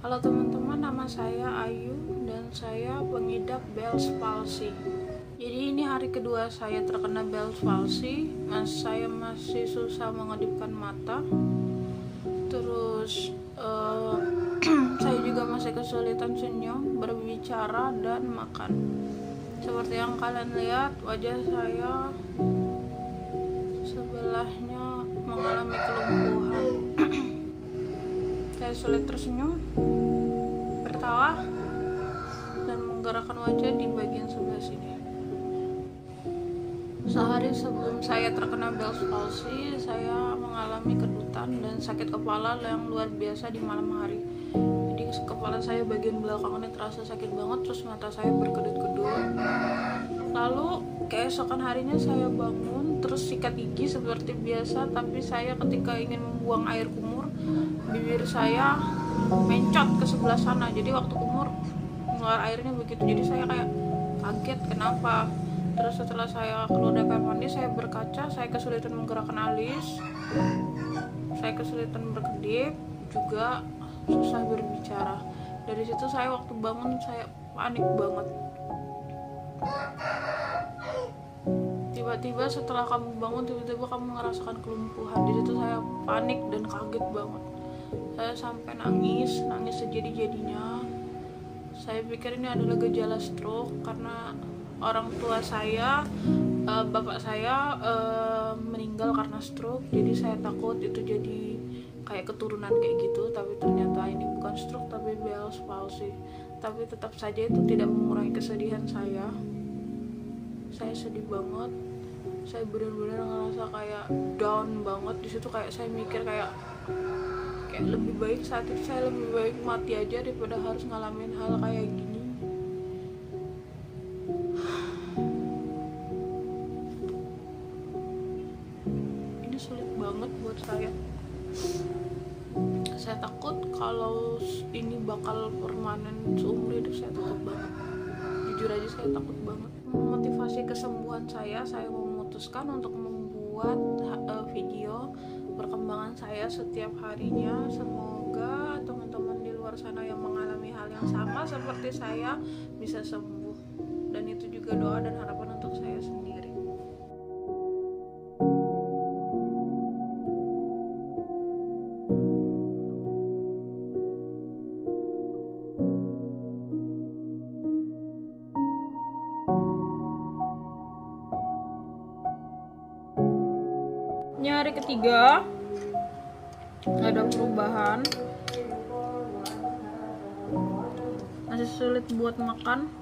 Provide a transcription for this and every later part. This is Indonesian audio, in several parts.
Halo teman-teman, nama saya Ayu dan saya pengidap Bell's palsy. Jadi ini hari kedua saya terkena Bell's palsy. Saya masih susah mengedipkan mata. Terus saya juga masih kesulitan senyum, berbicara dan makan. Seperti yang kalian lihat, wajah saya sebelahnya mengalami kelumpuhan. Saya sulit tersenyum, tertawa, dan menggerakkan wajah di bagian sebelah sini. Sehari sebelum saya terkena Bell's palsy, saya mengalami kedutan dan sakit kepala yang luar biasa di malam hari. Jadi kepala saya bagian belakang ini terasa sakit banget, terus mata saya berkedut-kedut. Lalu keesokan harinya saya bangun, terus sikat gigi seperti biasa, tapi saya ketika ingin membuang air kumur, bibir saya mencot ke sebelah sana. Jadi waktu kumur keluar airnya begitu, jadi saya kayak kaget kenapa. Terus setelah saya keluar dari kamar mandi, saya berkaca, saya kesulitan menggerakkan alis, saya kesulitan berkedip, juga susah berbicara. Dari situ saya waktu bangun saya panik banget. Tiba-tiba setelah kamu bangun, tiba-tiba kamu merasakan kelumpuhan. Di situ saya panik dan kaget banget. Saya sampai nangis sejadi-jadinya. Saya pikir ini adalah gejala stroke karena orang tua saya, bapak saya meninggal karena stroke. Jadi saya takut itu jadi kayak keturunan kayak gitu, tapi ternyata ini bukan stroke tapi Bell's palsy. Tapi tetap saja itu tidak mengurangi kesedihan saya. Saya sedih banget. Saya benar-benar ngerasa kayak down banget. Di situ kayak saya mikir kayak lebih baik saat itu saya lebih baik mati aja daripada harus ngalamin hal kayak gini. Ini sulit banget buat saya. Saya takut kalau ini bakal permanen seumur hidup. Saya takut banget. Jujur aja saya takut banget. Memotivasi kesembuhan saya memutuskan untuk membuat video perkembangan saya setiap harinya. Semoga teman-teman di luar sana yang mengalami hal yang sama seperti saya bisa sembuh, dan itu juga doa dan harapan untuk saya sendiri. Ini hari ketiga, nggak ada perubahan, masih sulit buat makan.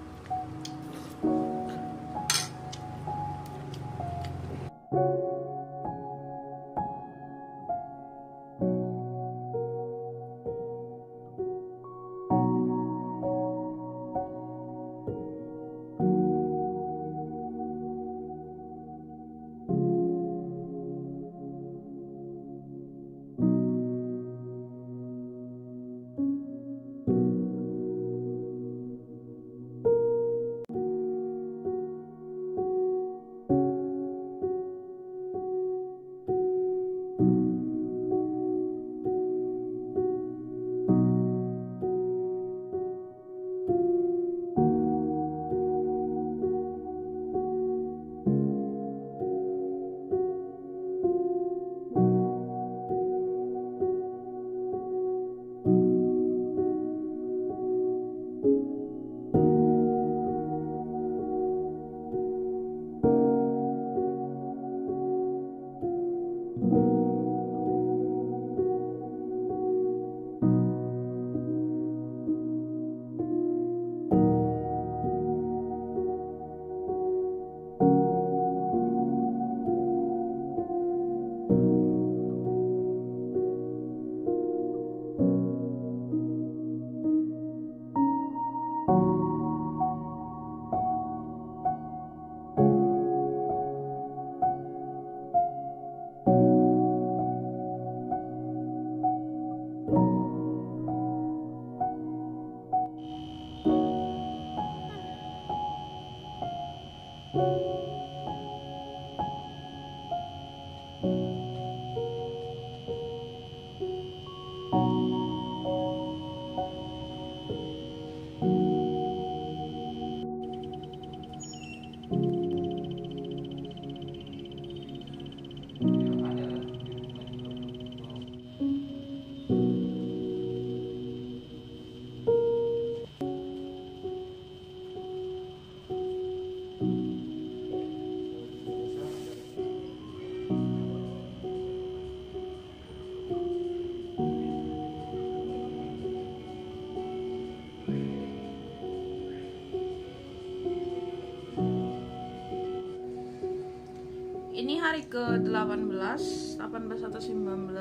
hari ke-18 atau 19.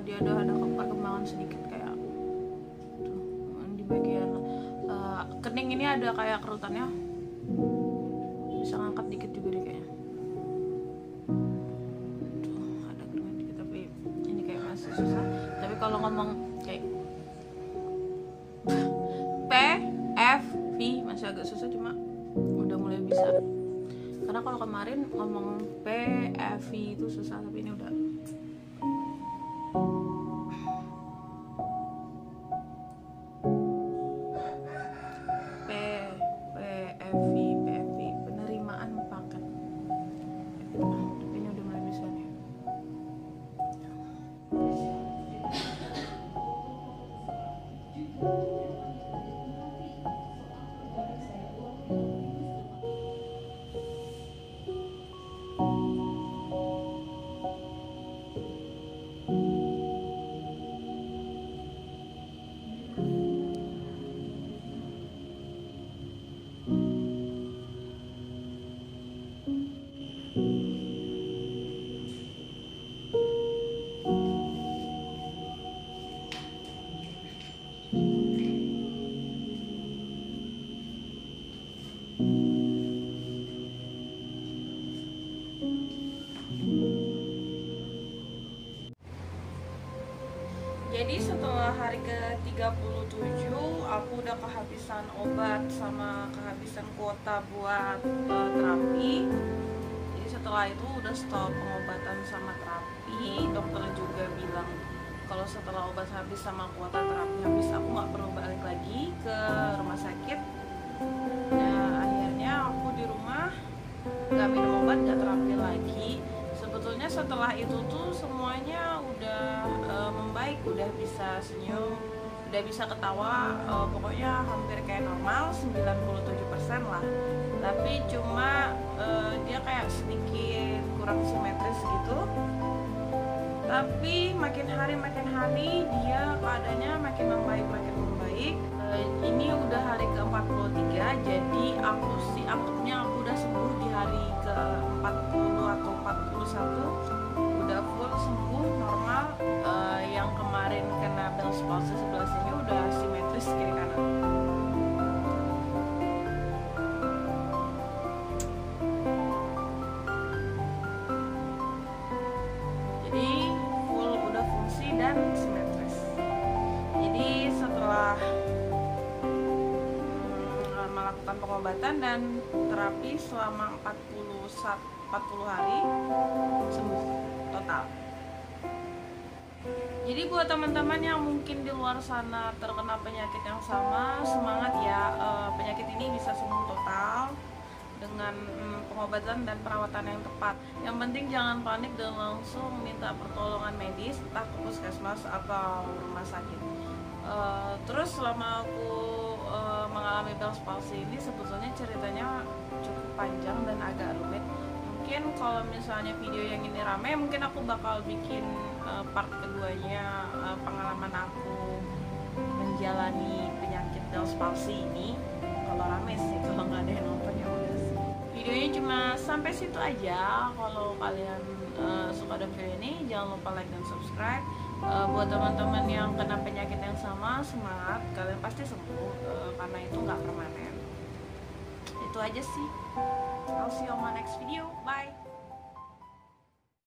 Dia udah ada perkembangan sedikit kayak tuh, di bagian kening ini ada kayak kerutannya, bisa ngangkat dikit juga deh kayaknya. Tuh, ada kerutan dikit tapi ini kayak masih susah. Tapi kalau ngomong kayak P, F, V masih agak susah, cuma udah mulai bisa. Karena kalau kemarin ngomong P, F, V itu susah, tapi ini udah. P, F, V, P, F, V, penerimaan paket. Tapi ini udah mulai bisa nih. Jadi setelah hari ke-37 aku udah kehabisan obat sama kehabisan kuota buat terapi. Jadi setelah itu udah stop pengobatan sama terapi. Dokter juga bilang kalau setelah obat habis sama kuota terapi habis aku nggak perlu balik lagi ke rumah sakit. Nah akhirnya aku di rumah nggak minum obat, nggak terapi lagi. Sebetulnya setelah itu tuh semuanya udah membaik, udah bisa senyum, udah bisa ketawa, pokoknya hampir kayak normal, 97% lah. Tapi cuma dia kayak sedikit kurang simetris gitu. Tapi makin hari dia keadaannya makin membaik. Ini udah hari ke-43, jadi aku sih anggapnya aku udah sembuh di hari ke-40 atau 41, udah full sembuh normal. Yang kemarin kena Bell's palsy sebelah sini udah simetris kiri kanan. Jadi full udah fungsi dan simetris. Jadi setelah melakukan pengobatan dan terapi selama 40 hari sembuh total. Jadi buat teman-teman yang mungkin di luar sana terkena penyakit yang sama, semangat ya, penyakit ini bisa sembuh total dengan pengobatan dan perawatan yang tepat. Yang penting jangan panik dan langsung minta pertolongan medis, entah ke puskesmas atau rumah sakit. Terus selama aku mengalami Bell's palsy ini sebetulnya ceritanya cukup panjang dan agak rumit. Mungkin kalau misalnya video yang ini rame, mungkin aku bakal bikin part keduanya, pengalaman aku menjalani penyakit Bell's palsy ini. Kalau rame sih, kalau nggak ada yang nonton ya udah sih. Videonya cuma sampai situ aja. Kalau kalian suka dengan video ini, jangan lupa like dan subscribe. Buat teman-teman yang kena penyakit yang sama, semangat, kalian pasti sembuh, karena itu nggak permanen. Itu aja sih. I'll see you on my next video. Bye.